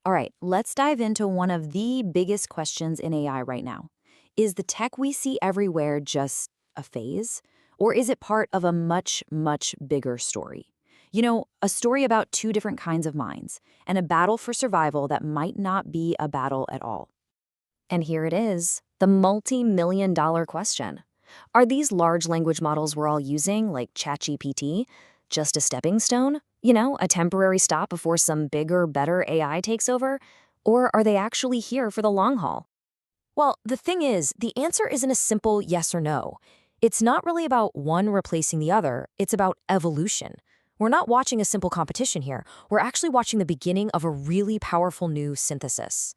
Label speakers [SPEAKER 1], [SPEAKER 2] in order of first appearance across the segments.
[SPEAKER 1] All right, let's dive into one of the biggest questions in AI right now. Is the tech we see everywhere just a phase? Or is it part of a much, much bigger story? A story about two different kinds of minds and a battle for survival that might not be a battle at all. And here it is, the multi-million-dollar question. Are these large language models we're all using, like ChatGPT, just a stepping stone? A temporary stop before some bigger, better AI takes over? Or are they actually here for the long haul? Well, the thing is, the answer isn't a simple yes or no. It's not really about one replacing the other, it's about evolution. We're not watching a simple competition here, we're actually watching the beginning of a really powerful new synthesis.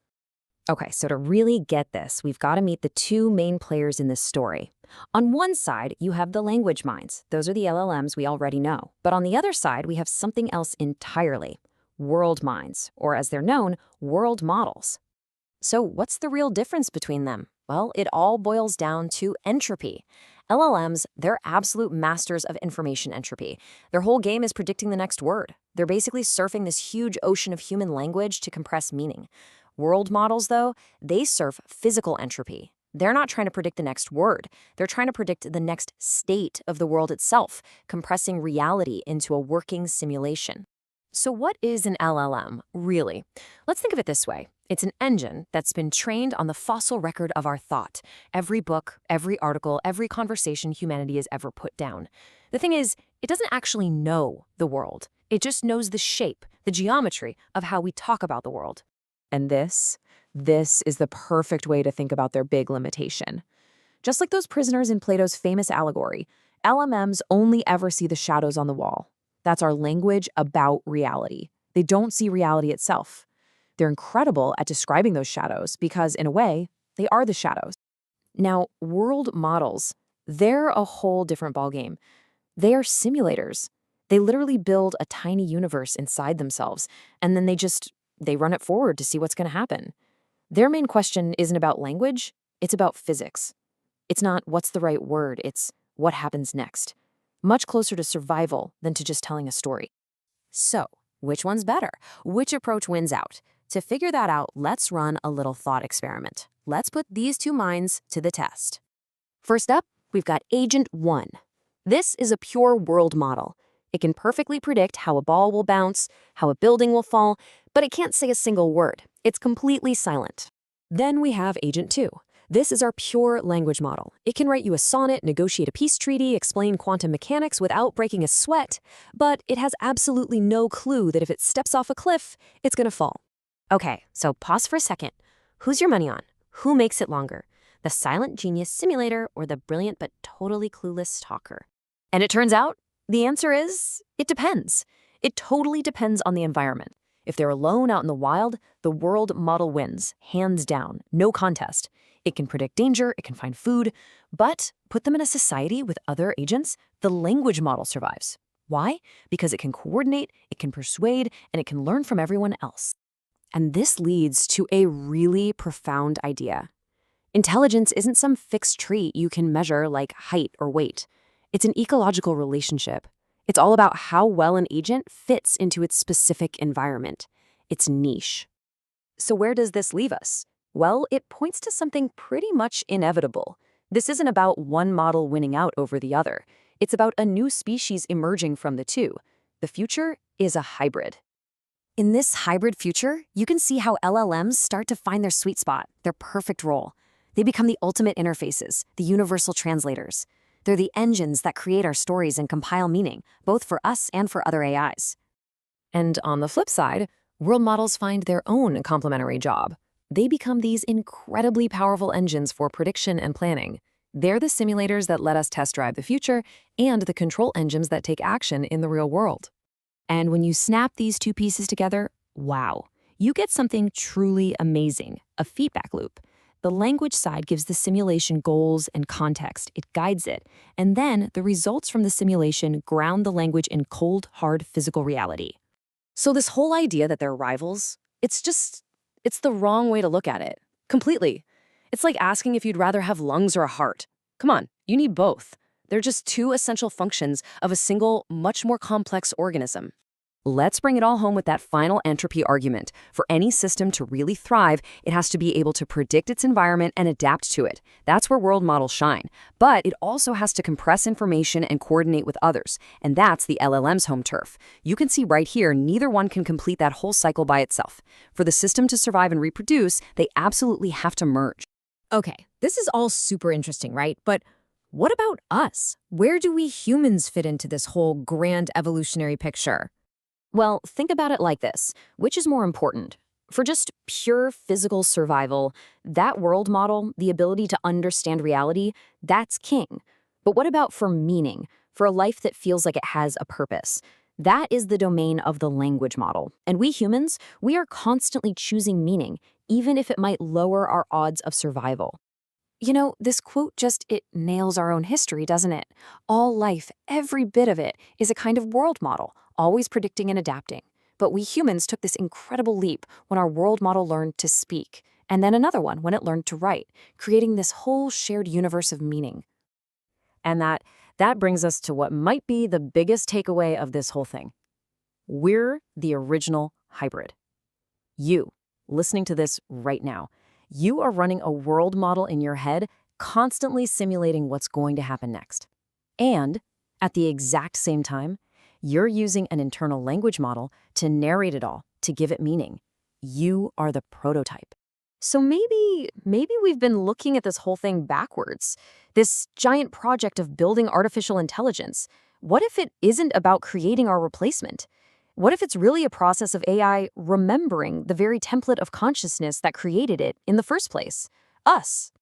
[SPEAKER 1] Okay, so to really get this, we've got to meet the two main players in this story. On one side, you have the language minds. Those are the LLMs we already know. But on the other side, we have something else entirely. World minds, or as they're known, world models. So what's the real difference between them? Well, it all boils down to entropy. LLMs, they're absolute masters of information entropy. Their whole game is predicting the next word. They're basically surfing this huge ocean of human language to compress meaning. World models, though, they surf physical entropy. They're not trying to predict the next word. They're trying to predict the next state of the world itself, compressing reality into a working simulation. So what is an LLM, really? Let's think of it this way. It's an engine that's been trained on the fossil record of our thought. Every book, every article, every conversation humanity has ever put down. The thing is, it doesn't actually know the world. It just knows the shape, the geometry of how we talk about the world. And this is the perfect way to think about their big limitation. Just like those prisoners in Plato's famous allegory, LLMs only ever see the shadows on the wall. That's our language about reality. They don't see reality itself. They're incredible at describing those shadows because, in a way, they are the shadows. Now, world models, they're a whole different ballgame. They are simulators. They literally build a tiny universe inside themselves, and then they run it forward to see what's going to happen. Their main question isn't about language, it's about physics. It's not what's the right word, it's what happens next. Much closer to survival than to just telling a story. So, which one's better? Which approach wins out? To figure that out, let's run a little thought experiment. Let's put these two minds to the test. First up, we've got Agent 1. This is a pure world model. It can perfectly predict how a ball will bounce, how a building will fall, but it can't say a single word. It's completely silent. Then we have Agent 2. This is our pure language model. It can write you a sonnet, negotiate a peace treaty, explain quantum mechanics without breaking a sweat, but it has absolutely no clue that if it steps off a cliff, it's going to fall. Okay, so pause for a second. Who's your money on? Who makes it longer? The silent genius simulator or the brilliant but totally clueless talker? And it turns out, the answer is, it depends. It totally depends on the environment. If they're alone out in the wild, the world model wins, hands down, no contest. It can predict danger, it can find food, but put them in a society with other agents, the language model survives. Why? Because it can coordinate, it can persuade, and it can learn from everyone else. And this leads to a really profound idea. Intelligence isn't some fixed trait you can measure like height or weight. It's an ecological relationship. It's all about how well an agent fits into its specific environment, its niche. So where does this leave us? Well, it points to something pretty much inevitable. This isn't about one model winning out over the other. It's about a new species emerging from the two. The future is a hybrid. In this hybrid future, you can see how LLMs start to find their sweet spot, their perfect role. They become the ultimate interfaces, the universal translators. They're the engines that create our stories and compile meaning, both for us and for other AIs. And on the flip side, world models find their own complementary job. They become these incredibly powerful engines for prediction and planning. They're the simulators that let us test drive the future and the control engines that take action in the real world. And when you snap these two pieces together, wow, you get something truly amazing, a feedback loop. The language side gives the simulation goals and context, it guides it, and then the results from the simulation ground the language in cold, hard physical reality. So this whole idea that they're rivals, it's the wrong way to look at it. Completely. It's like asking if you'd rather have lungs or a heart. Come on, you need both. They're just two essential functions of a single, much more complex organism. Let's bring it all home with that final entropy argument. For any system to really thrive, it has to be able to predict its environment and adapt to it. That's where world models shine. But it also has to compress information and coordinate with others. And that's the LLM's home turf. You can see right here, neither one can complete that whole cycle by itself. For the system to survive and reproduce, they absolutely have to merge.
[SPEAKER 2] Okay, this is all super interesting, right? But what about us? Where do we humans fit into this whole grand evolutionary picture?
[SPEAKER 1] Well, think about it like this. Which is more important? For just pure physical survival, that world model, the ability to understand reality, that's king. But what about for meaning, for a life that feels like it has a purpose? That is the domain of the language model. And we humans, we are constantly choosing meaning, even if it might lower our odds of survival. You know, this quote it nails our own history, doesn't it? All life, every bit of it, is a kind of world model, always predicting and adapting. But we humans took this incredible leap when our world model learned to speak, and then another one when it learned to write, creating this whole shared universe of meaning. And that brings us to what might be the biggest takeaway of this whole thing. We're the original hybrid. You, listening to this right now, you are running a world model in your head, constantly simulating what's going to happen next. And at the exact same time, you're using an internal language model to narrate it all, to give it meaning. You are the prototype. So maybe we've been looking at this whole thing backwards. This giant project of building artificial intelligence. What if it isn't about creating our replacement? What if it's really a process of AI remembering the very template of consciousness that created it in the first place? Us.